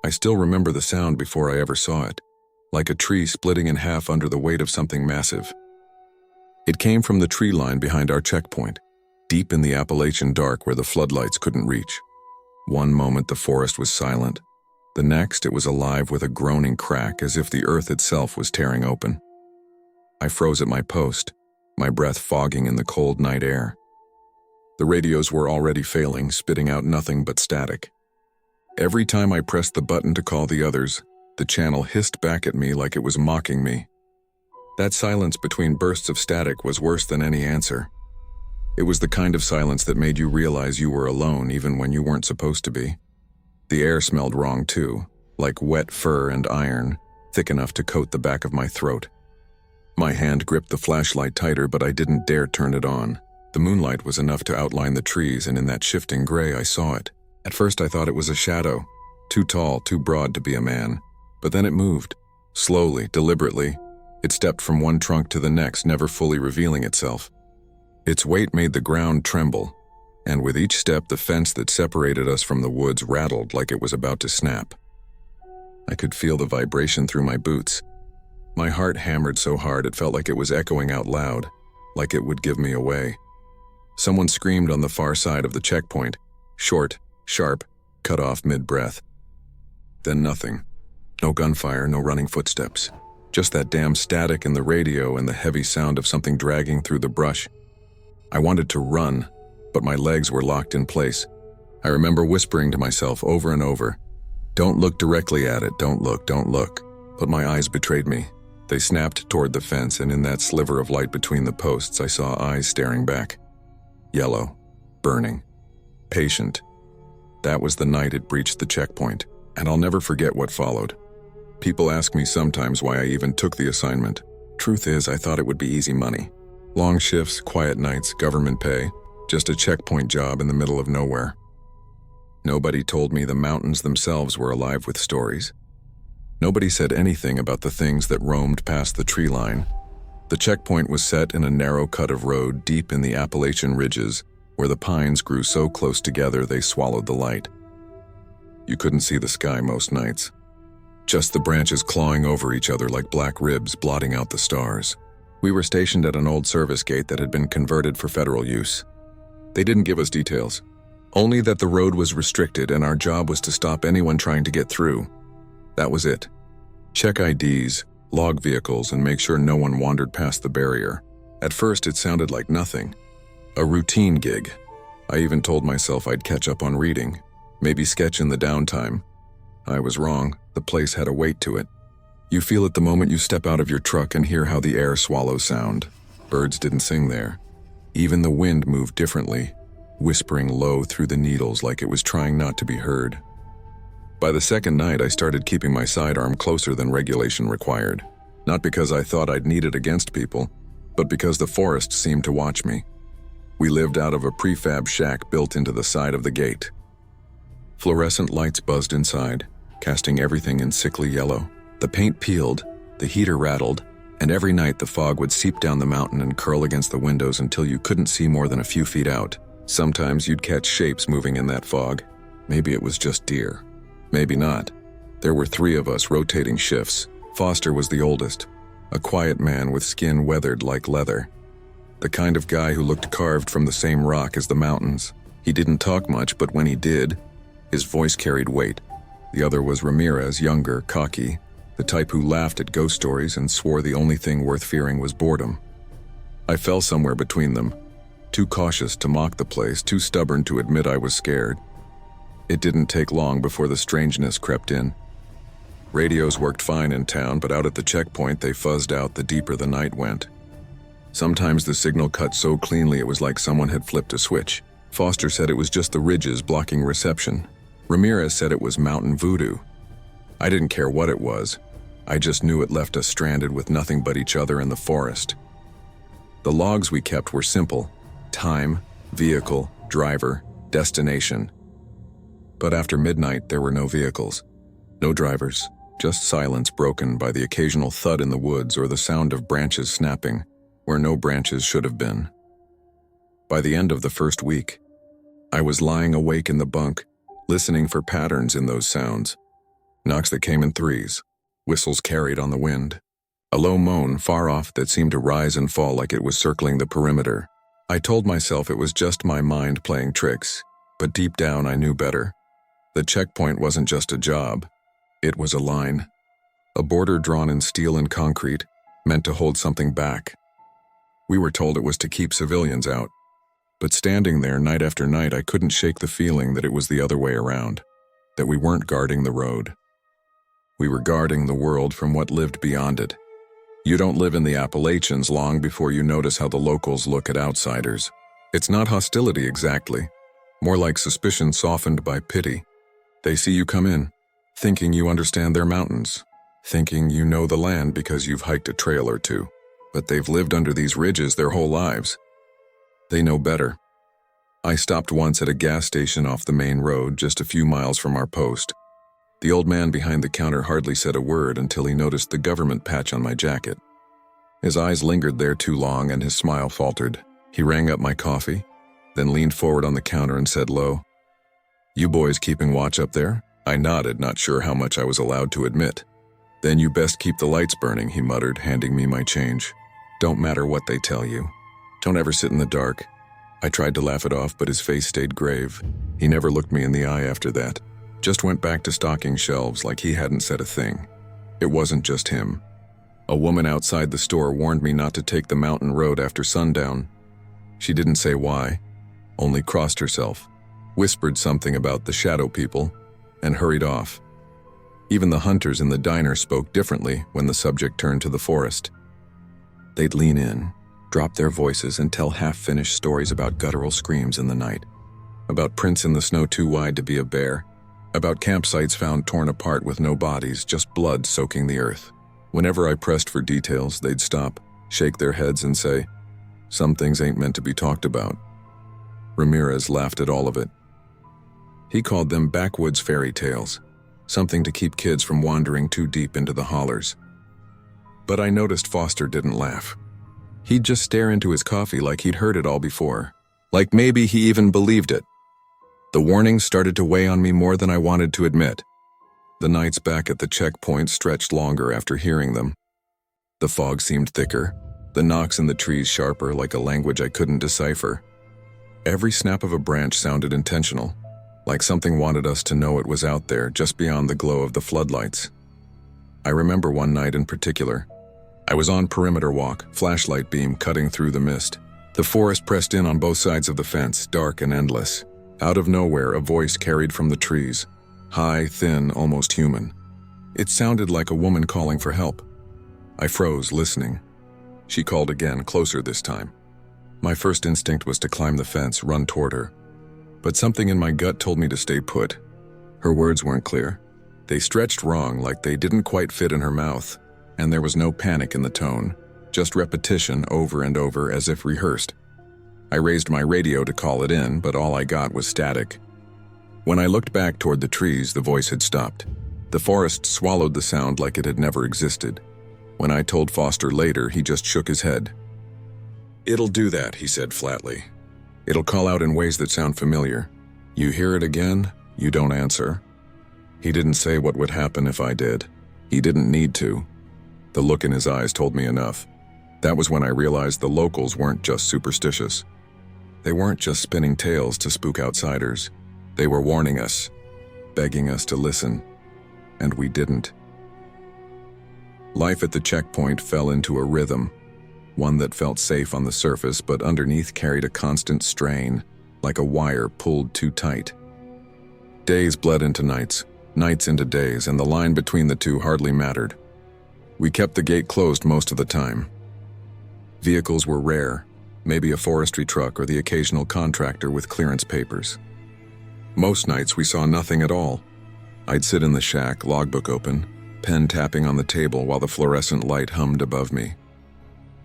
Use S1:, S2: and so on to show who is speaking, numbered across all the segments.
S1: I still remember the sound before I ever saw it, like a tree splitting in half under the weight of something massive. It came from the tree line behind our checkpoint, deep in the Appalachian dark where the floodlights couldn't reach. One moment the forest was silent. The next it was alive with a groaning crack as if the earth itself was tearing open. I froze at my post, my breath fogging in the cold night air. The radios were already failing, spitting out nothing but static. Every time I pressed the button to call the others, the channel hissed back at me like it was mocking me. That silence between bursts of static was worse than any answer. It was the kind of silence that made you realize you were alone even when you weren't supposed to be. The air smelled wrong too, like wet fur and iron, thick enough to coat the back of my throat. My hand gripped the flashlight tighter, but I didn't dare turn it on. The moonlight was enough to outline the trees, and in that shifting gray I saw it. At first I thought it was a shadow, too tall, too broad to be a man. But then it moved. Slowly, deliberately, it stepped from one trunk to the next, never fully revealing itself. Its weight made the ground tremble, and with each step the fence that separated us from the woods rattled like it was about to snap. I could feel the vibration through my boots. My heart hammered so hard it felt like it was echoing out loud, like it would give me away. Someone screamed on the far side of the checkpoint, short, sharp, cut off mid-breath. Then nothing. No gunfire, no running footsteps. Just that damn static in the radio and the heavy sound of something dragging through the brush. I wanted to run, but my legs were locked in place. I remember whispering to myself over and over, "Don't look directly at it, don't look, don't look." But my eyes betrayed me. They snapped toward the fence, and in that sliver of light between the posts, I saw eyes staring back. Yellow, burning, patient. That was the night it breached the checkpoint, and I'll never forget what followed. People ask me sometimes why I even took the assignment. Truth is, I thought it would be easy money. Long shifts, quiet nights, government pay, just a checkpoint job in the middle of nowhere. Nobody told me the mountains themselves were alive with stories. Nobody said anything about the things that roamed past the tree line. The checkpoint was set in a narrow cut of road deep in the Appalachian ridges, where the pines grew so close together they swallowed the light. You couldn't see the sky most nights. Just the branches clawing over each other like black ribs blotting out the stars. We were stationed at an old service gate that had been converted for federal use. They didn't give us details, only that the road was restricted and our job was to stop anyone trying to get through. That was it. Check IDs, log vehicles, and make sure no one wandered past the barrier. At first it sounded like nothing. A routine gig. I even told myself I'd catch up on reading, maybe sketch in the downtime. I was wrong. The place had a weight to it. You feel it the moment you step out of your truck and hear how the air swallows sound. Birds didn't sing there. Even the wind moved differently, whispering low through the needles like it was trying not to be heard. By the second night, I started keeping my sidearm closer than regulation required. Not because I thought I'd need it against people, but because the forest seemed to watch me. We lived out of a prefab shack built into the side of the gate. Fluorescent lights buzzed inside, casting everything in sickly yellow. The paint peeled, the heater rattled, and every night the fog would seep down the mountain and curl against the windows until you couldn't see more than a few feet out. Sometimes you'd catch shapes moving in that fog. Maybe it was just deer. Maybe not. There were 3 of us rotating shifts. Foster was the oldest, a quiet man with skin weathered like leather. The kind of guy who looked carved from the same rock as the mountains. He didn't talk much, but when he did, his voice carried weight. The other was Ramirez, younger, cocky, the type who laughed at ghost stories and swore the only thing worth fearing was boredom. I fell somewhere between them, too cautious to mock the place, too stubborn to admit I was scared. It didn't take long before the strangeness crept in. Radios worked fine in town, but out at the checkpoint they fuzzed out the deeper the night went. Sometimes the signal cut so cleanly it was like someone had flipped a switch. Foster said it was just the ridges blocking reception. Ramirez said it was mountain voodoo. I didn't care what it was. I just knew it left us stranded with nothing but each other in the forest. The logs we kept were simple: time, vehicle, driver, destination. But after midnight, there were no vehicles, no drivers, just silence broken by the occasional thud in the woods or the sound of branches snapping where no branches should have been. By the end of the first week, I was lying awake in the bunk, listening for patterns in those sounds. knocks that came in threes, whistles carried on the wind. A low moan far off that seemed to rise and fall like it was circling the perimeter. I told myself it was just my mind playing tricks, but deep down I knew better. The checkpoint wasn't just a job. It was a line. A border drawn in steel and concrete, meant to hold something back. We were told it was to keep civilians out. But standing there night after night, I couldn't shake the feeling that it was the other way around, that we weren't guarding the road. We were guarding the world from what lived beyond it. You don't live in the Appalachians long before you notice how the locals look at outsiders. It's not hostility exactly, more like suspicion softened by pity. They see you come in, thinking you understand their mountains, thinking you know the land because you've hiked a trail or two, but they've lived under these ridges their whole lives. They know better. I stopped once at a gas station off the main road just a few miles from our post. The old man behind the counter hardly said a word until he noticed the government patch on my jacket. His eyes lingered there too long and his smile faltered. He rang up my coffee, then leaned forward on the counter and said low, "You boys keeping watch up there?" I nodded, not sure how much I was allowed to admit. "Then you best keep the lights burning," he muttered, handing me my change. "Don't matter what they tell you. Don't ever sit in the dark." I tried to laugh it off, but his face stayed grave. He never looked me in the eye after that. Just went back to stocking shelves like he hadn't said a thing. It wasn't just him. A woman outside the store warned me not to take the mountain road after sundown. She didn't say why, only crossed herself, whispered something about the shadow people, and hurried off. Even the hunters in the diner spoke differently when the subject turned to the forest. They'd lean in, drop their voices, and tell half-finished stories about guttural screams in the night, about prints in the snow too wide to be a bear, about campsites found torn apart with no bodies, just blood soaking the earth. Whenever I pressed for details, they'd stop, shake their heads, and say, "Some things ain't meant to be talked about." Ramirez laughed at all of it. He called them backwoods fairy tales, something to keep kids from wandering too deep into the hollers. But I noticed Foster didn't laugh. He'd just stare into his coffee like he'd heard it all before, like maybe he even believed it. The warnings started to weigh on me more than I wanted to admit. The nights back at the checkpoint stretched longer after hearing them. The fog seemed thicker, the knocks in the trees sharper, like a language I couldn't decipher. Every snap of a branch sounded intentional, like something wanted us to know it was out there, just beyond the glow of the floodlights. I remember one night in particular. I was on perimeter walk, flashlight beam cutting through the mist. The forest pressed in on both sides of the fence, dark and endless. Out of nowhere, a voice carried from the trees, high, thin, almost human. It sounded like a woman calling for help. I froze, listening. She called again, closer this time. My first instinct was to climb the fence, run toward her. But something in my gut told me to stay put. Her words weren't clear. They stretched wrong, like they didn't quite fit in her mouth, and there was no panic in the tone, just repetition over and over as if rehearsed. I raised my radio to call it in, but all I got was static. When I looked back toward the trees, the voice had stopped. The forest swallowed the sound like it had never existed. When I told Foster later, he just shook his head. "It'll do that," he said flatly. "It'll call out in ways that sound familiar. You hear it again, you don't answer." He didn't say what would happen if I did. He didn't need to. The look in his eyes told me enough. That was when I realized the locals weren't just superstitious. They weren't just spinning tales to spook outsiders. They were warning us, begging us to listen, and we didn't. Life at the checkpoint fell into a rhythm, one that felt safe on the surface but underneath carried a constant strain, like a wire pulled too tight. Days bled into nights, nights into days, and the line between the two hardly mattered. We kept the gate closed most of the time. Vehicles were rare, maybe a forestry truck or the occasional contractor with clearance papers. Most nights we saw nothing at all. I'd sit in the shack, logbook open, pen tapping on the table while the fluorescent light hummed above me.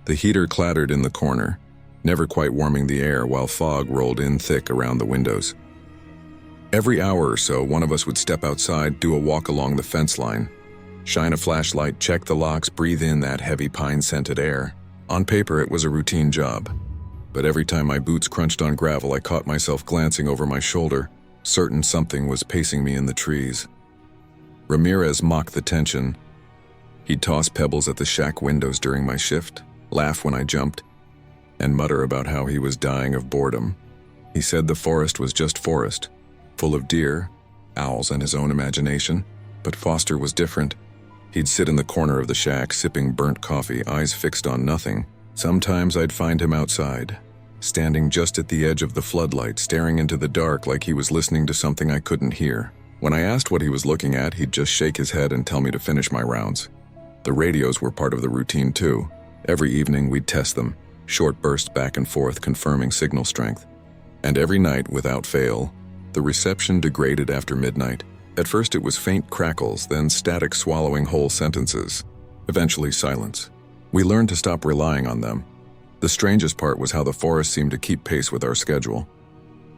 S1: The heater clattered in the corner, never quite warming the air while fog rolled in thick around the windows. Every hour or so, one of us would step outside, do a walk along the fence line, shine a flashlight, check the locks, breathe in that heavy pine-scented air. On paper, it was a routine job. But every time my boots crunched on gravel, I caught myself glancing over my shoulder, certain something was pacing me in the trees. Ramirez mocked the tension. He'd toss pebbles at the shack windows during my shift, laugh when I jumped, and mutter about how he was dying of boredom. He said the forest was just forest, full of deer, owls, and his own imagination, but Foster was different. He'd sit in the corner of the shack, sipping burnt coffee, eyes fixed on nothing. Sometimes I'd find him outside, standing just at the edge of the floodlight, staring into the dark like he was listening to something I couldn't hear. When I asked what he was looking at, he'd just shake his head and tell me to finish my rounds. The radios were part of the routine too. Every evening we'd test them, short bursts back and forth confirming signal strength. And every night, without fail, the reception degraded after midnight. At first it was faint crackles, then static swallowing whole sentences. Eventually silence. We learned to stop relying on them. The strangest part was how the forest seemed to keep pace with our schedule.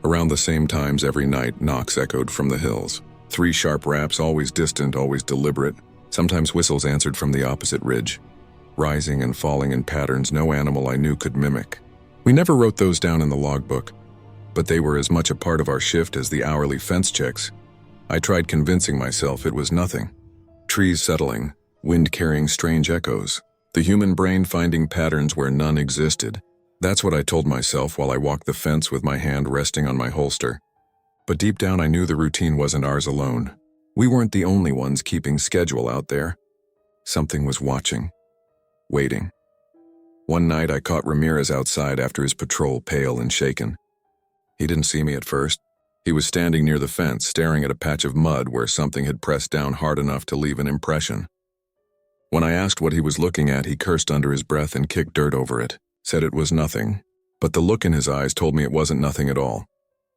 S1: Around the same times every night, knocks echoed from the hills. 3 sharp raps, always distant, always deliberate. Sometimes whistles answered from the opposite ridge, rising and falling in patterns no animal I knew could mimic. We never wrote those down in the logbook, but they were as much a part of our shift as the hourly fence checks. I tried convincing myself it was nothing. Trees settling, wind carrying strange echoes, the human brain finding patterns where none existed. That's what I told myself while I walked the fence with my hand resting on my holster. But deep down I knew the routine wasn't ours alone. We weren't the only ones keeping schedule out there. Something was watching, waiting. One night I caught Ramirez outside after his patrol, pale and shaken. He didn't see me at first. He was standing near the fence, staring at a patch of mud where something had pressed down hard enough to leave an impression. When I asked what he was looking at, he cursed under his breath and kicked dirt over it, said it was nothing. But the look in his eyes told me it wasn't nothing at all.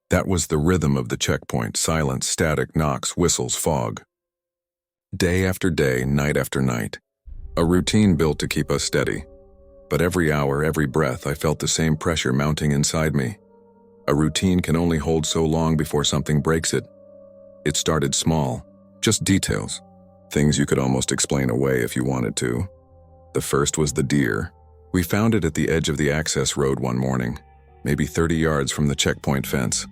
S1: That was the rhythm of the checkpoint, silence, static, knocks, whistles, fog. Day after day, night after night. A routine built to keep us steady. But every hour, every breath, I felt the same pressure mounting inside me. A routine can only hold so long before something breaks it. It started small, just details, things you could almost explain away if you wanted to. The first was the deer. We found it at the edge of the access road one morning, maybe 30 yards from the checkpoint fence.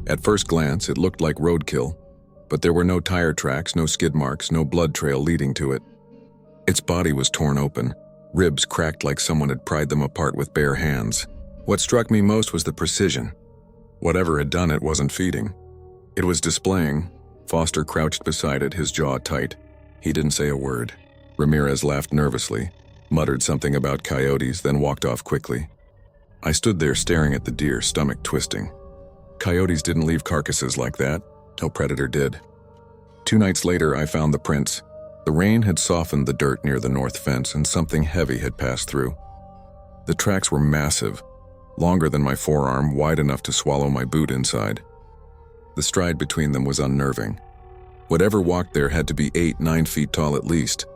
S1: At first glance, it looked like roadkill, but there were no tire tracks, no skid marks, no blood trail leading to it. Its body was torn open, ribs cracked like someone had pried them apart with bare hands. What struck me most was the precision. Whatever had done it wasn't feeding. It was displaying. Foster crouched beside it, his jaw tight. He didn't say a word. Ramirez laughed nervously, muttered something about coyotes, then walked off quickly. I stood there staring at the deer, stomach twisting. Coyotes didn't leave carcasses like that. No predator did. 2 nights later, I found the prints. The rain had softened the dirt near the north fence, and something heavy had passed through. The tracks were massive, longer than my forearm, wide enough to swallow my boot inside. The stride between them was unnerving. Whatever walked there had to be 8-9 feet tall at least.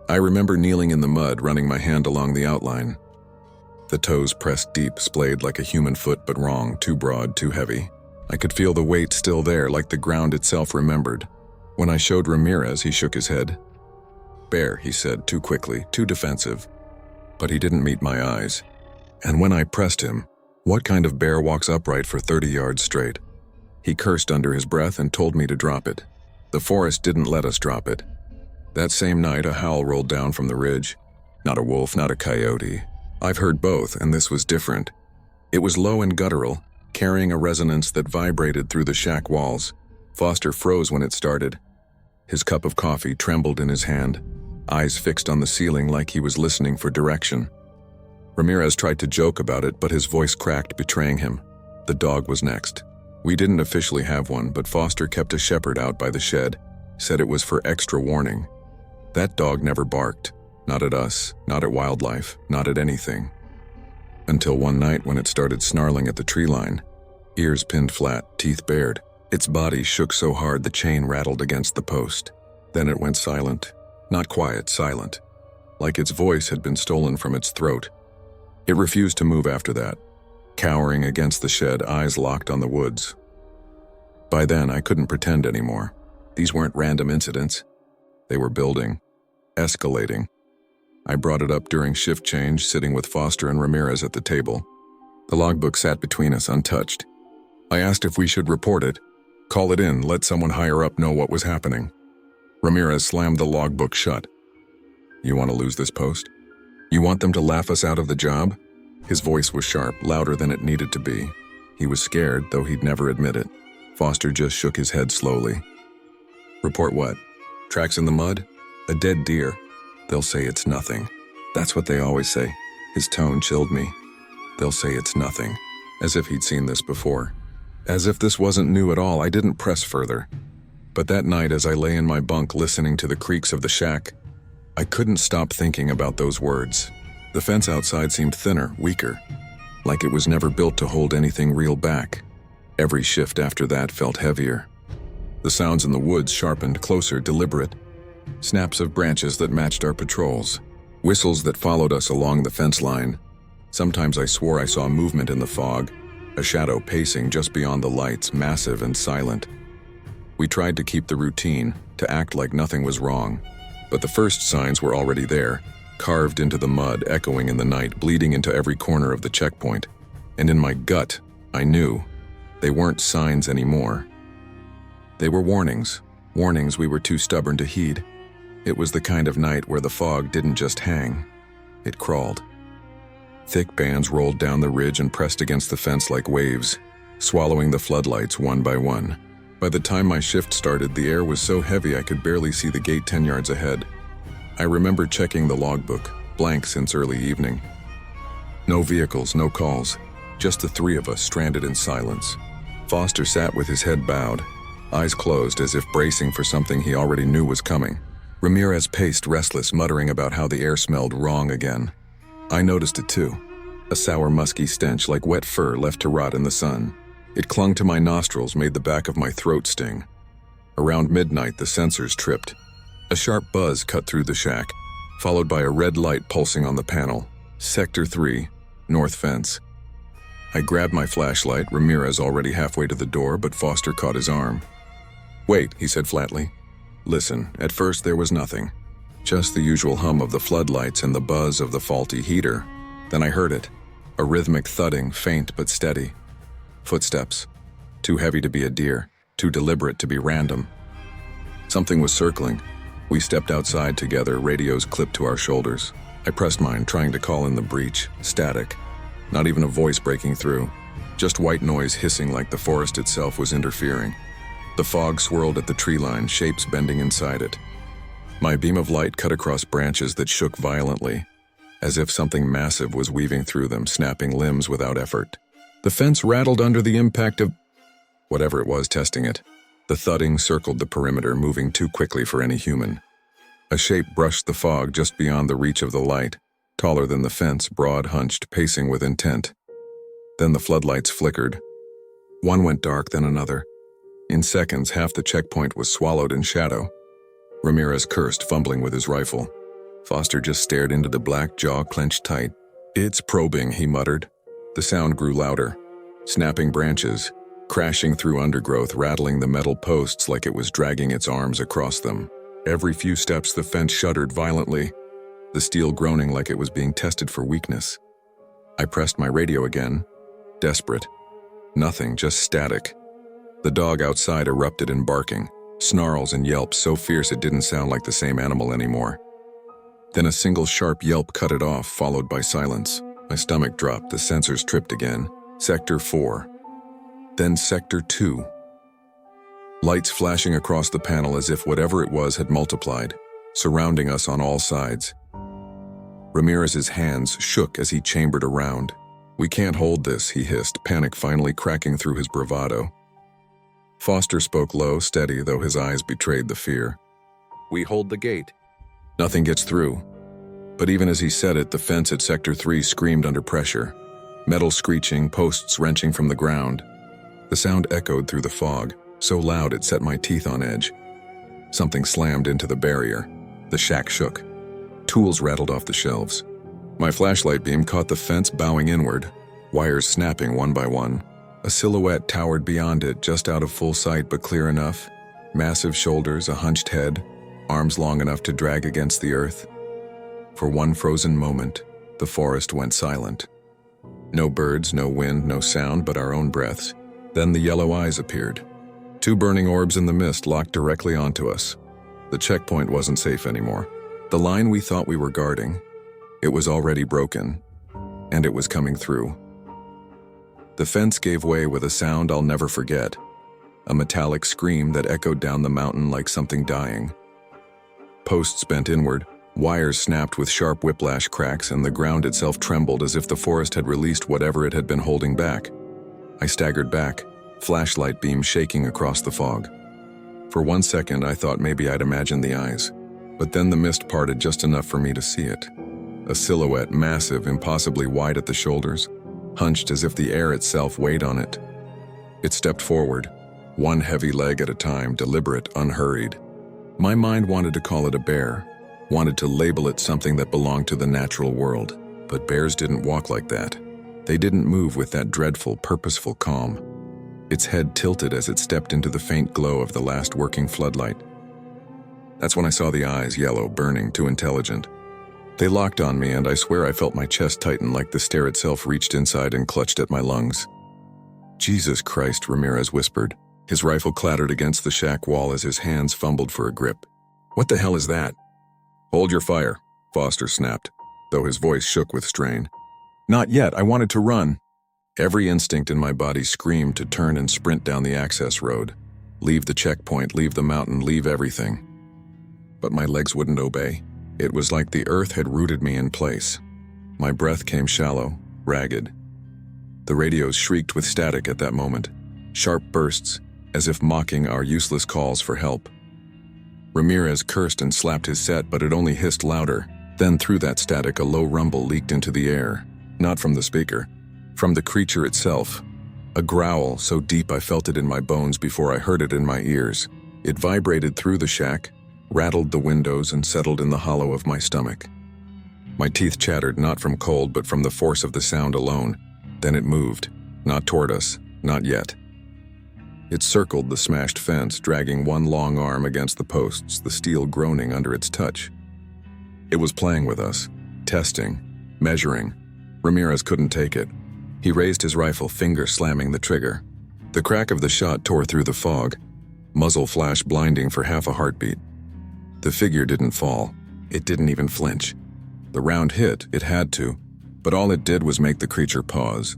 S1: I remember kneeling in the mud, running my hand along the outline. The toes pressed deep, splayed like a human foot, but wrong, too broad, too heavy. I could feel the weight still there, like the ground itself remembered. When I showed Ramirez, he shook his head. Bear, he said, too quickly, too defensive. But he didn't meet my eyes. And when I pressed him, what kind of bear walks upright for 30 yards straight? He cursed under his breath and told me to drop it. The forest didn't let us drop it. That same night, a howl rolled down from the ridge. Not a wolf, not a coyote. I've heard both, and this was different. It was low and guttural, carrying a resonance that vibrated through the shack walls. Foster froze when it started. His cup of coffee trembled in his hand, eyes fixed on the ceiling like he was listening for direction. Ramirez tried to joke about it, but his voice cracked, betraying him. The dog was next. We didn't officially have one, but Foster kept a shepherd out by the shed, said it was for extra warning. That dog never barked. Not at us, not at wildlife, not at anything. Until one night when it started snarling at the tree line, ears pinned flat, teeth bared. Its body shook so hard the chain rattled against the post. Then it went silent. Not quiet, silent. Like its voice had been stolen from its throat. It refused to move after that, cowering against the shed, eyes locked on the woods. By then, I couldn't pretend anymore. These weren't random incidents. They were building, escalating. I brought it up during shift change, sitting with Foster and Ramirez at the table. The logbook sat between us, untouched. I asked if we should report it, call it in, let someone higher up know what was happening. Ramirez slammed the logbook shut. You want to lose this post? You want them to laugh us out of the job? His voice was sharp, louder than it needed to be. He was scared, though he'd never admit it. Foster just shook his head slowly. Report what? Tracks in the mud? A dead deer. They'll say it's nothing. That's what they always say. His tone chilled me. They'll say it's nothing. As if he'd seen this before. As if this wasn't new at all, I didn't press further. But that night, as I lay in my bunk listening to the creaks of the shack, I couldn't stop thinking about those words. The fence outside seemed thinner, weaker, like it was never built to hold anything real back. Every shift after that felt heavier. The sounds in the woods sharpened, closer, deliberate. Snaps of branches that matched our patrols. Whistles that followed us along the fence line. Sometimes I swore I saw movement in the fog, a shadow pacing just beyond the lights, massive and silent. We tried to keep the routine, to act like nothing was wrong. But the first signs were already there, carved into the mud, echoing in the night, bleeding into every corner of the checkpoint. And in my gut, I knew they weren't signs anymore. They were warnings, warnings we were too stubborn to heed. It was the kind of night where the fog didn't just hang, it crawled. Thick bands rolled down the ridge and pressed against the fence like waves, swallowing the floodlights one by one. By the time my shift started, the air was so heavy I could barely see the gate 10 yards ahead. I remember checking the logbook, blank since early evening. No vehicles, no calls, just the three of us stranded in silence. Foster sat with his head bowed, eyes closed as if bracing for something he already knew was coming. Ramirez paced restless, muttering about how the air smelled wrong again. I noticed it too, a sour musky stench like wet fur left to rot in the sun. It clung to my nostrils, made the back of my throat sting. Around midnight, the sensors tripped. A sharp buzz cut through the shack, followed by a red light pulsing on the panel. Sector 3, north fence. I grabbed my flashlight, Ramirez already halfway to the door, but Foster caught his arm. Wait, he said flatly. Listen, at first there was nothing. Just the usual hum of the floodlights and the buzz of the faulty heater. Then I heard it, a rhythmic thudding, faint but steady. Footsteps. Too heavy to be a deer, too deliberate to be random. Something was circling. We stepped outside together, radios clipped to our shoulders. I pressed mine, trying to call in the breach. Static. Not even a voice breaking through. Just white noise hissing like the forest itself was interfering. The fog swirled at the tree line, shapes bending inside it. My beam of light cut across branches that shook violently, as if something massive was weaving through them, snapping limbs without effort. The fence rattled under the impact of whatever it was testing it. The thudding circled the perimeter, moving too quickly for any human. A shape brushed the fog just beyond the reach of the light, taller than the fence, broad-hunched, pacing with intent. Then the floodlights flickered. One went dark, then another. In seconds, half the checkpoint was swallowed in shadow. Ramirez cursed, fumbling with his rifle. Foster just stared into the black, jaw clenched tight. It's probing, he muttered. The sound grew louder. Snapping branches, crashing through undergrowth, rattling the metal posts like it was dragging its arms across them. Every few steps, the fence shuddered violently, the steel groaning like it was being tested for weakness. I pressed my radio again, desperate. Nothing, just static. The dog outside erupted in barking, snarls and yelps so fierce it didn't sound like the same animal anymore. Then a single sharp yelp cut it off, followed by silence. My stomach dropped, the sensors tripped again. Sector 4. Then Sector 2. Lights flashing across the panel as if whatever it was had multiplied, surrounding us on all sides. Ramirez's hands shook as he chambered around. We can't hold this, he hissed, panic finally cracking through his bravado. Foster spoke low, steady, though his eyes betrayed the fear. We hold the gate. Nothing gets through. But even as he said it, the fence at Sector 3 screamed under pressure. Metal screeching, posts wrenching from the ground. The sound echoed through the fog, so loud it set my teeth on edge. Something slammed into the barrier. The shack shook. Tools rattled off the shelves. My flashlight beam caught the fence bowing inward, wires snapping one by one. A silhouette towered beyond it, just out of full sight but clear enough. Massive shoulders, a hunched head, arms long enough to drag against the earth. For one frozen moment, the forest went silent. No birds, no wind, no sound but our own breaths. Then the yellow eyes appeared. Two burning orbs in the mist locked directly onto us. The checkpoint wasn't safe anymore. The line we thought we were guarding, it was already broken, and it was coming through. The fence gave way with a sound I'll never forget, a metallic scream that echoed down the mountain like something dying. Posts bent inward, wires snapped with sharp whiplash cracks, and the ground itself trembled as if the forest had released whatever it had been holding back. I staggered back, flashlight beam shaking across the fog. For 1 second, I thought maybe I'd imagined the eyes, but then the mist parted just enough for me to see it. A silhouette, massive, impossibly wide at the shoulders, hunched as if the air itself weighed on it. It stepped forward, one heavy leg at a time, deliberate, unhurried. My mind wanted to call it a bear, wanted to label it something that belonged to the natural world, but bears didn't walk like that. They didn't move with that dreadful, purposeful calm. Its head tilted as it stepped into the faint glow of the last working floodlight. That's when I saw the eyes, yellow, burning, too intelligent. They locked on me, and I swear I felt my chest tighten like the stare itself reached inside and clutched at my lungs. "Jesus Christ," Ramirez whispered. His rifle clattered against the shack wall as his hands fumbled for a grip. "What the hell is that?" "Hold your fire," Foster snapped, though his voice shook with strain. "Not yet, I wanted to run." Every instinct in my body screamed to turn and sprint down the access road. Leave the checkpoint, leave the mountain, leave everything. But my legs wouldn't obey. It was like the earth had rooted me in place. My breath came shallow, ragged. The radios shrieked with static at that moment, sharp bursts, as if mocking our useless calls for help. Ramirez cursed and slapped his set, but it only hissed louder. Then through that static, a low rumble leaked into the air, not from the speaker, from the creature itself. A growl so deep I felt it in my bones before I heard it in my ears. It vibrated through the shack, rattled the windows, and settled in the hollow of my stomach. My teeth chattered, not from cold, but from the force of the sound alone. Then it moved, not toward us, not yet. It circled the smashed fence, dragging one long arm against the posts, the steel groaning under its touch. It was playing with us, testing, measuring. Ramirez couldn't take it. He raised his rifle, finger slamming the trigger. The crack of the shot tore through the fog, muzzle flash blinding for half a heartbeat. The figure didn't fall. It didn't even flinch. The round hit, it had to, but all it did was make the creature pause.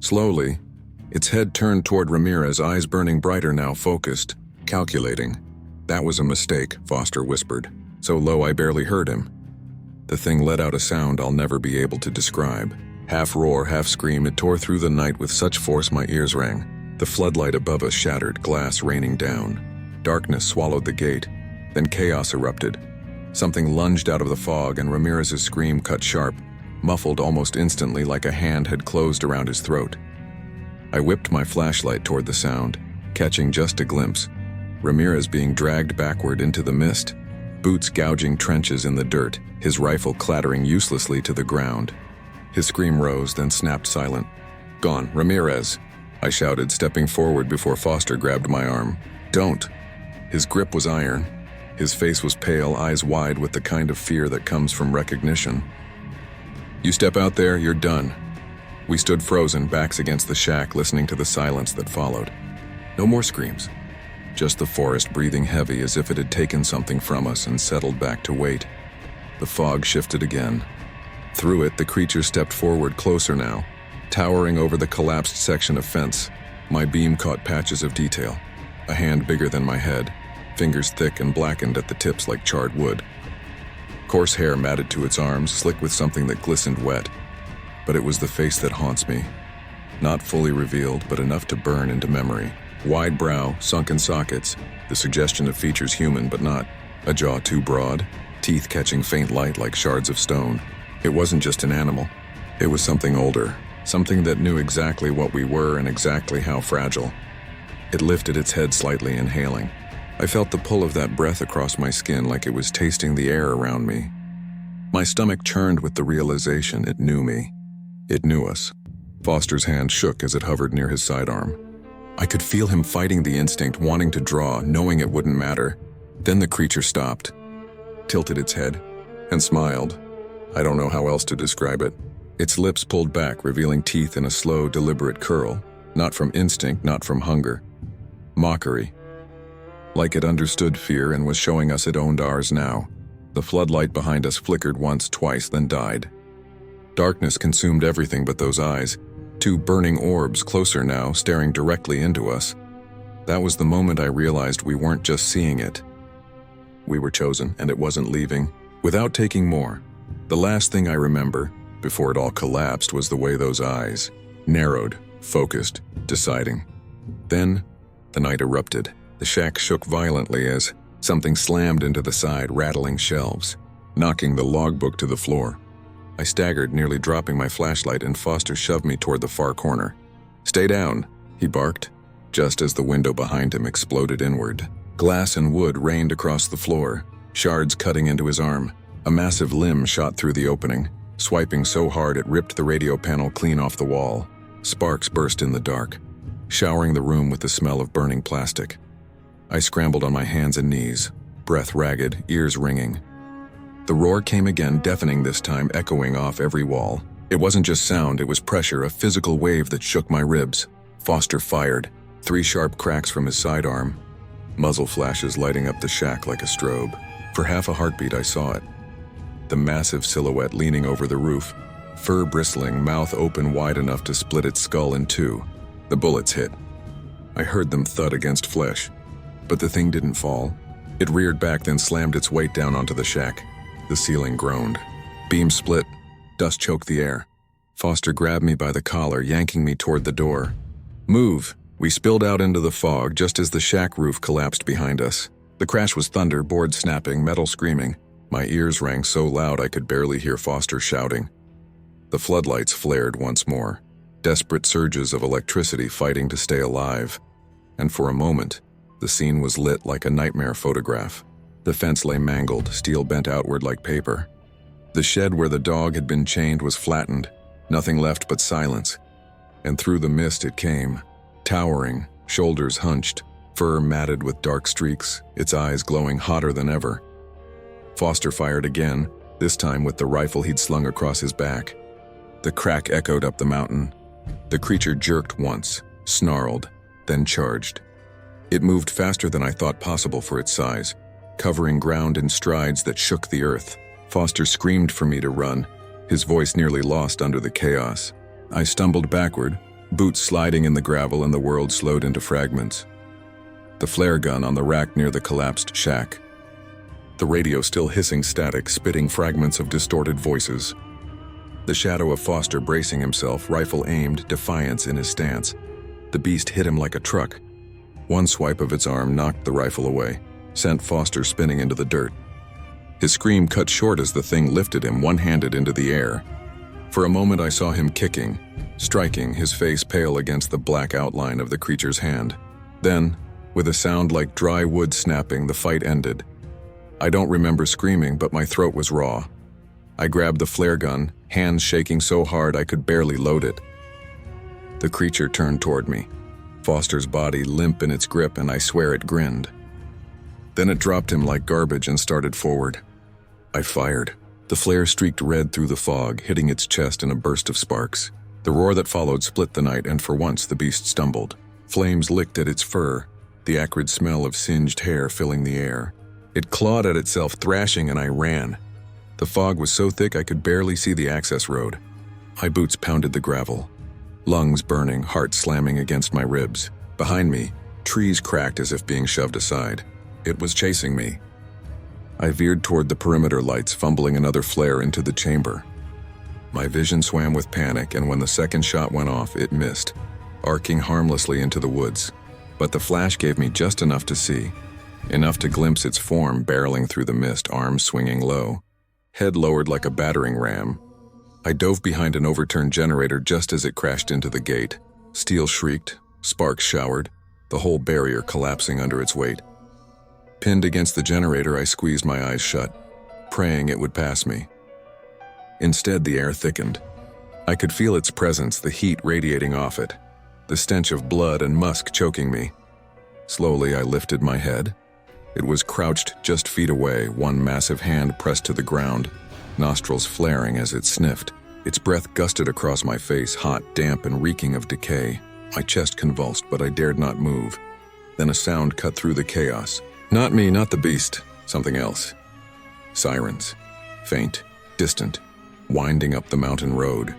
S1: Slowly, its head turned toward Ramirez, eyes burning brighter now, focused, calculating. "That was a mistake," Foster whispered, so low I barely heard him. The thing let out a sound I'll never be able to describe. Half roar, half scream, it tore through the night with such force my ears rang. The floodlight above us shattered, glass raining down. Darkness swallowed the gate. Then chaos erupted. Something lunged out of the fog, and Ramirez's scream cut sharp, muffled almost instantly like a hand had closed around his throat. I whipped my flashlight toward the sound, catching just a glimpse. Ramirez being dragged backward into the mist, boots gouging trenches in the dirt, his rifle clattering uselessly to the ground. His scream rose, then snapped silent. "Gone, Ramirez," I shouted, stepping forward before Foster grabbed my arm. "Don't." His grip was iron. His face was pale, eyes wide with the kind of fear that comes from recognition. "You step out there, you're done." We stood frozen, backs against the shack, listening to the silence that followed. No more screams. Just the forest breathing heavy as if it had taken something from us and settled back to wait. The fog shifted again. Through it, the creature stepped forward, closer now, towering over the collapsed section of fence. My beam caught patches of detail. A hand bigger than my head, fingers thick and blackened at the tips like charred wood. Coarse hair matted to its arms, slick with something that glistened wet. But it was the face that haunts me. Not fully revealed, but enough to burn into memory. Wide brow, sunken sockets, the suggestion of features human but not. A jaw too broad, teeth catching faint light like shards of stone. It wasn't just an animal. It was something older, something that knew exactly what we were and exactly how fragile. It lifted its head slightly, inhaling. I felt the pull of that breath across my skin like it was tasting the air around me. My stomach churned with the realization it knew me. It knew us. Foster's hand shook as it hovered near his sidearm. I could feel him fighting the instinct, wanting to draw, knowing it wouldn't matter. Then the creature stopped, tilted its head, and smiled. I don't know how else to describe it. Its lips pulled back, revealing teeth in a slow, deliberate curl. Not from instinct, not from hunger. Mockery. like it understood fear and was showing us it owned ours now. The floodlight behind us flickered once, twice, then died. Darkness consumed everything but those eyes, two burning orbs closer now, staring directly into us. That was the moment I realized we weren't just seeing it. We were chosen, and it wasn't leaving. Without taking more, the last thing I remember, before it all collapsed, was the way those eyes narrowed, focused, deciding. Then, the night erupted. The shack shook violently as something slammed into the side, rattling shelves, knocking the logbook to the floor. I staggered, nearly dropping my flashlight, and Foster shoved me toward the far corner. "Stay down," he barked, just as the window behind him exploded inward. Glass and wood rained across the floor, shards cutting into his arm. A massive limb shot through the opening, swiping so hard it ripped the radio panel clean off the wall. Sparks burst in the dark, showering the room with the smell of burning plastic. I scrambled on my hands and knees, breath ragged, ears ringing. The roar came again, deafening this time, echoing off every wall. It wasn't just sound, it was pressure, a physical wave that shook my ribs. Foster fired, 3 sharp cracks from his sidearm, muzzle flashes lighting up the shack like a strobe. For half a heartbeat I saw it. The massive silhouette leaning over the roof, fur bristling, mouth open wide enough to split its skull in two. The bullets hit. I heard them thud against flesh, but the thing didn't fall. It reared back, then slammed its weight down onto the shack. The ceiling groaned. Beams split. Dust choked the air. Foster grabbed me by the collar, yanking me toward the door. "Move!" We spilled out into the fog just as the shack roof collapsed behind us. The crash was thunder, boards snapping, metal screaming. My ears rang so loud I could barely hear Foster shouting. The floodlights flared once more, desperate surges of electricity fighting to stay alive. And for a moment, the scene was lit like a nightmare photograph. The fence lay mangled, steel bent outward like paper. The shed where the dog had been chained was flattened, nothing left but silence. And through the mist it came, towering, shoulders hunched, fur matted with dark streaks, its eyes glowing hotter than ever. Foster fired again, this time with the rifle he'd slung across his back. The crack echoed up the mountain. The creature jerked once, snarled, then charged. It moved faster than I thought possible for its size, covering ground in strides that shook the earth. Foster screamed for me to run, his voice nearly lost under the chaos. I stumbled backward, boots sliding in the gravel, and the world slowed into fragments. The flare gun on the rack near the collapsed shack. The radio still hissing static, spitting fragments of distorted voices. The shadow of Foster bracing himself, rifle aimed, defiance in his stance. The beast hit him like a truck. One swipe of its arm knocked the rifle away, sent Foster spinning into the dirt. His scream cut short as the thing lifted him one-handed into the air. For a moment I saw him kicking, striking, his face pale against the black outline of the creature's hand. Then, with a sound like dry wood snapping, the fight ended. I don't remember screaming, but my throat was raw. I grabbed the flare gun, hands shaking so hard I could barely load it. The creature turned toward me, Foster's body limp in its grip, and I swear it grinned. Then it dropped him like garbage and started forward. I fired. The flare streaked red through the fog, hitting its chest in a burst of sparks. The roar that followed split the night, and for once the beast stumbled. Flames licked at its fur, the acrid smell of singed hair filling the air. It clawed at itself, thrashing, and I ran. The fog was so thick I could barely see the access road. My boots pounded the gravel, lungs burning, heart slamming against my ribs. Behind me, trees cracked as if being shoved aside. It was chasing me. I veered toward the perimeter lights, fumbling another flare into the chamber. My vision swam with panic, and when the second shot went off, it missed, arcing harmlessly into the woods. But the flash gave me just enough to see, enough to glimpse its form barreling through the mist, arms swinging low, head lowered like a battering ram. I dove behind an overturned generator just as it crashed into the gate. Steel shrieked, sparks showered, the whole barrier collapsing under its weight. Pinned against the generator, I squeezed my eyes shut, praying it would pass me. Instead, the air thickened. I could feel its presence, the heat radiating off it, the stench of blood and musk choking me. Slowly, I lifted my head. It was crouched just feet away, one massive hand pressed to the ground, nostrils flaring as it sniffed. Its breath gusted across my face, hot, damp, and reeking of decay. My chest convulsed, but I dared not move. Then a sound cut through the chaos. Not me, not the beast, something else. Sirens. Faint, distant, winding up the mountain road.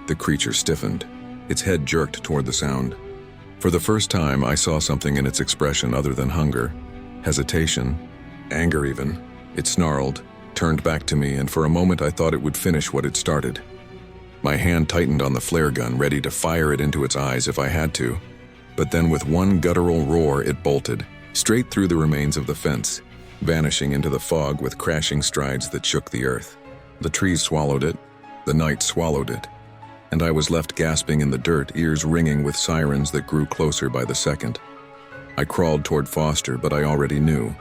S1: The creature stiffened. Its head jerked toward the sound. For the first time, I saw something in its expression other than hunger. Hesitation, anger even. It snarled, turned back to me, and for a moment I thought it would finish what it started. My hand tightened on the flare gun, ready to fire it into its eyes if I had to. But then with one guttural roar, it bolted, straight through the remains of the fence, vanishing into the fog with crashing strides that shook the earth. The trees swallowed it, the night swallowed it, and I was left gasping in the dirt, ears ringing with sirens that grew closer by the second. I crawled toward Foster, but I already knew.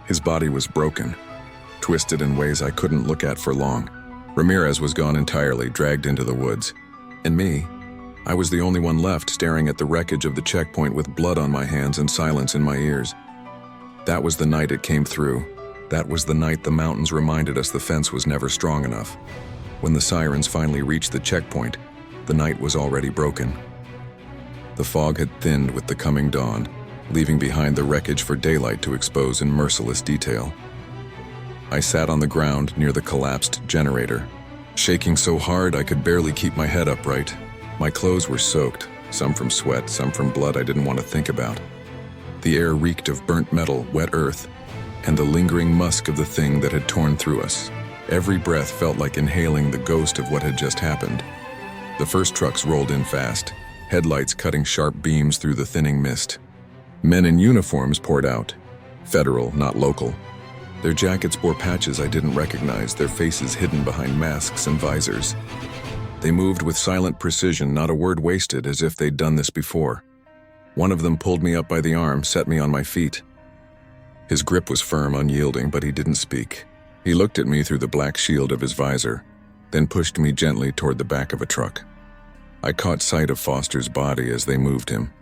S1: His body was broken, twisted in ways I couldn't look at for long. Ramirez was gone entirely, dragged into the woods. And me, I was the only one left, staring at the wreckage of the checkpoint with blood on my hands and silence in my ears. That was the night it came through. That was the night the mountains reminded us the fence was never strong enough. When the sirens finally reached the checkpoint, the night was already broken. The fog had thinned with the coming dawn, leaving behind the wreckage for daylight to expose in merciless detail. I sat on the ground near the collapsed generator, shaking so hard I could barely keep my head upright. My clothes were soaked, some from sweat, some from blood I didn't want to think about. The air reeked of burnt metal, wet earth, and the lingering musk of the thing that had torn through us. Every breath felt like inhaling the ghost of what had just happened. The first trucks rolled in fast, headlights cutting sharp beams through the thinning mist. Men in uniforms poured out, federal, not local. Their jackets bore patches I didn't recognize, their faces hidden behind masks and visors. They moved with silent precision, not a word wasted, as if they'd done this before. One of them pulled me up by the arm, set me on my feet. His grip was firm, unyielding, but he didn't speak. He looked at me through the black shield of his visor, then pushed me gently toward the back of a truck. I caught sight of Foster's body as they moved him.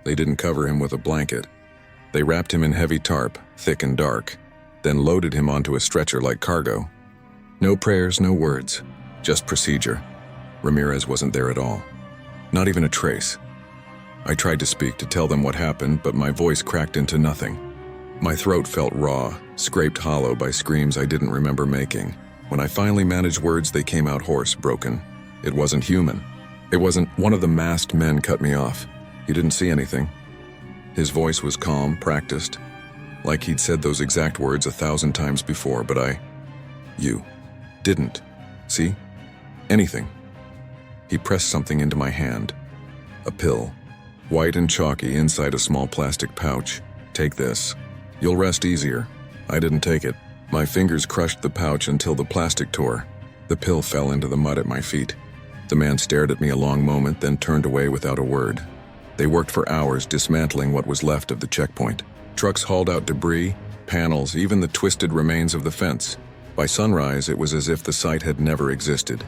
S1: They didn't cover him with a blanket. They wrapped him in heavy tarp, thick and dark, then loaded him onto a stretcher like cargo. No prayers, no words, just procedure. Ramirez wasn't there at all. Not even a trace. I tried to speak, to tell them what happened, but my voice cracked into nothing. My throat felt raw, scraped hollow by screams I didn't remember making. When I finally managed words, they came out hoarse, broken. It wasn't human. It wasn't. One of the masked men cut me off. He didn't see anything. His voice was calm, practiced, like he'd said those exact words 1,000 times before, but you didn't see anything. He pressed something into my hand. A pill, white and chalky inside a small plastic pouch. Take this. You'll rest easier. I didn't take it. My fingers crushed the pouch until the plastic tore. The pill fell into the mud at my feet. The man stared at me a long moment, then turned away without a word. They worked for hours, dismantling what was left of the checkpoint. Trucks hauled out debris, panels, even the twisted remains of the fence. By sunrise, it was as if the site had never existed.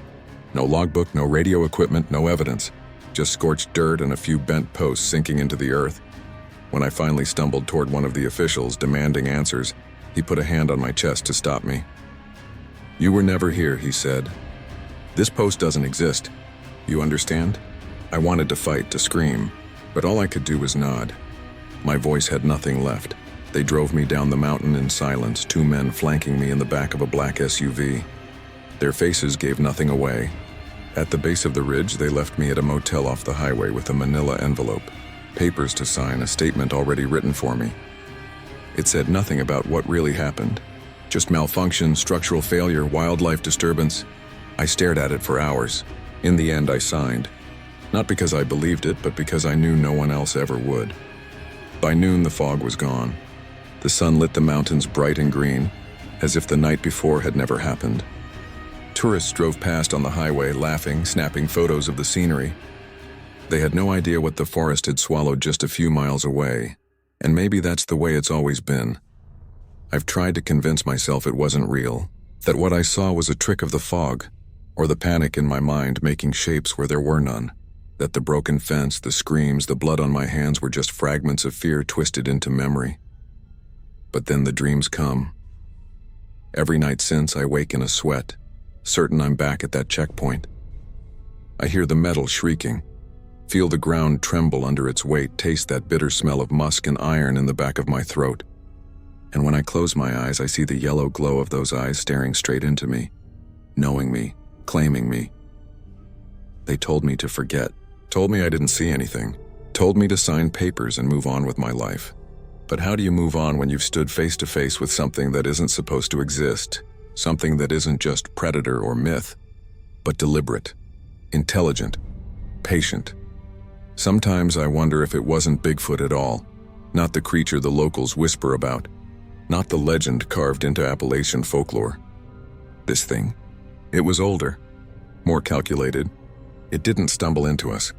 S1: No logbook, no radio equipment, no evidence. Just scorched dirt and a few bent posts sinking into the earth. When I finally stumbled toward one of the officials, demanding answers, he put a hand on my chest to stop me. "You were never here," he said. "This post doesn't exist. You understand?" I wanted to fight, to scream, but all I could do was nod. My voice had nothing left. They drove me down the mountain in silence, 2 men flanking me in the back of a black SUV. Their faces gave nothing away. At the base of the ridge, they left me at a motel off the highway with a manila envelope, papers to sign, a statement already written for me. It said nothing about what really happened. Just malfunction, structural failure, wildlife disturbance. I stared at it for hours. In the end, I signed. Not because I believed it, but because I knew no one else ever would. By noon, the fog was gone. The sun lit the mountains bright and green, as if the night before had never happened. Tourists drove past on the highway, laughing, snapping photos of the scenery. They had no idea what the forest had swallowed just a few miles away, and maybe that's the way it's always been. I've tried to convince myself it wasn't real, that what I saw was a trick of the fog, or the panic in my mind making shapes where there were none, that the broken fence, the screams, the blood on my hands were just fragments of fear twisted into memory. But then the dreams come. Every night since, I wake in a sweat, certain I'm back at that checkpoint. I hear the metal shrieking, Feel the ground tremble under its weight, taste that bitter smell of musk and iron in the back of my throat. And when I close my eyes, I see the yellow glow of those eyes staring straight into me, knowing me, claiming me. They told me to forget, told me I didn't see anything, told me to sign papers and move on with my life. But how do you move on when you've stood face to face with something that isn't supposed to exist? Something that isn't just predator or myth, but deliberate, intelligent, patient. Sometimes I wonder if it wasn't Bigfoot at all, not the creature the locals whisper about, not the legend carved into Appalachian folklore. This thing, it was older, more calculated. It didn't stumble into us.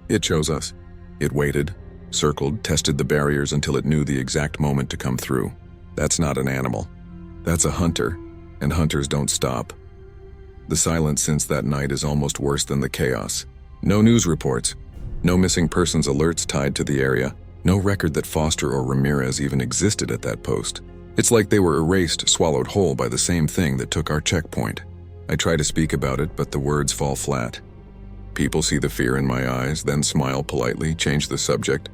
S1: It chose us. It waited, circled, tested the barriers until it knew the exact moment to come through. That's not an animal. That's a hunter, and hunters don't stop. The silence since that night is almost worse than the chaos. No news reports, no missing persons alerts tied to the area, no record that Foster or Ramirez even existed at that post. It's like they were erased, swallowed whole by the same thing that took our checkpoint. I try to speak about it, but the words fall flat. People see the fear in my eyes, then smile politely, change the subject.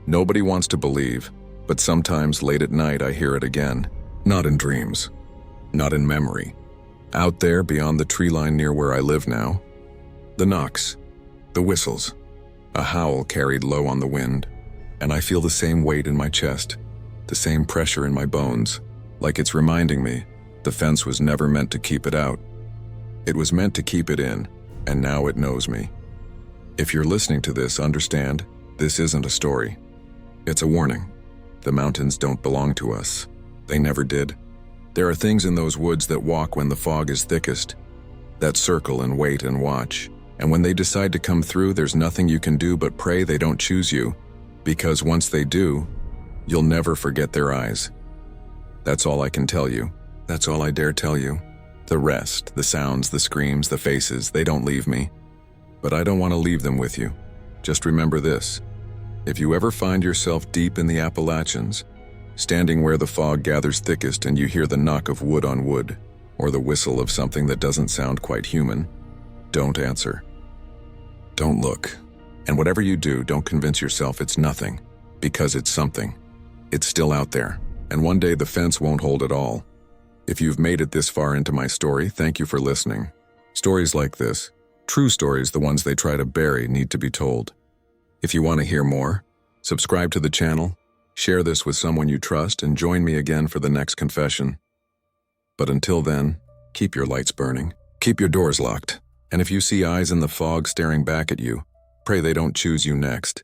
S1: Nobody wants to believe, but sometimes late at night I hear it again. Not in dreams, not in memory. Out there beyond the tree line near where I live now. The knocks, the whistles, a howl carried low on the wind, and I feel the same weight in my chest, the same pressure in my bones, like it's reminding me the fence was never meant to keep it out. It was meant to keep it in, and now it knows me. If you're listening to this, understand, this isn't a story. It's a warning. The mountains don't belong to us. They never did. There are things in those woods that walk when the fog is thickest, that circle and wait and watch. And when they decide to come through, there's nothing you can do but pray they don't choose you, because once they do, you'll never forget their eyes. That's all I can tell you. That's all I dare tell you. The rest, the sounds, the screams, the faces, they don't leave me. But I don't want to leave them with you. Just remember this. If you ever find yourself deep in the Appalachians, standing where the fog gathers thickest and you hear the knock of wood on wood, or the whistle of something that doesn't sound quite human, don't answer. Don't look. And whatever you do, don't convince yourself it's nothing, because it's something. It's still out there, and one day the fence won't hold it all. If you've made it this far into my story, thank you for listening. Stories like this, true stories, the ones they try to bury, need to be told. If you want to hear more, subscribe to the channel, share this with someone you trust, and join me again for the next confession. But until then, keep your lights burning, keep your doors locked, and if you see eyes in the fog staring back at you, pray they don't choose you next.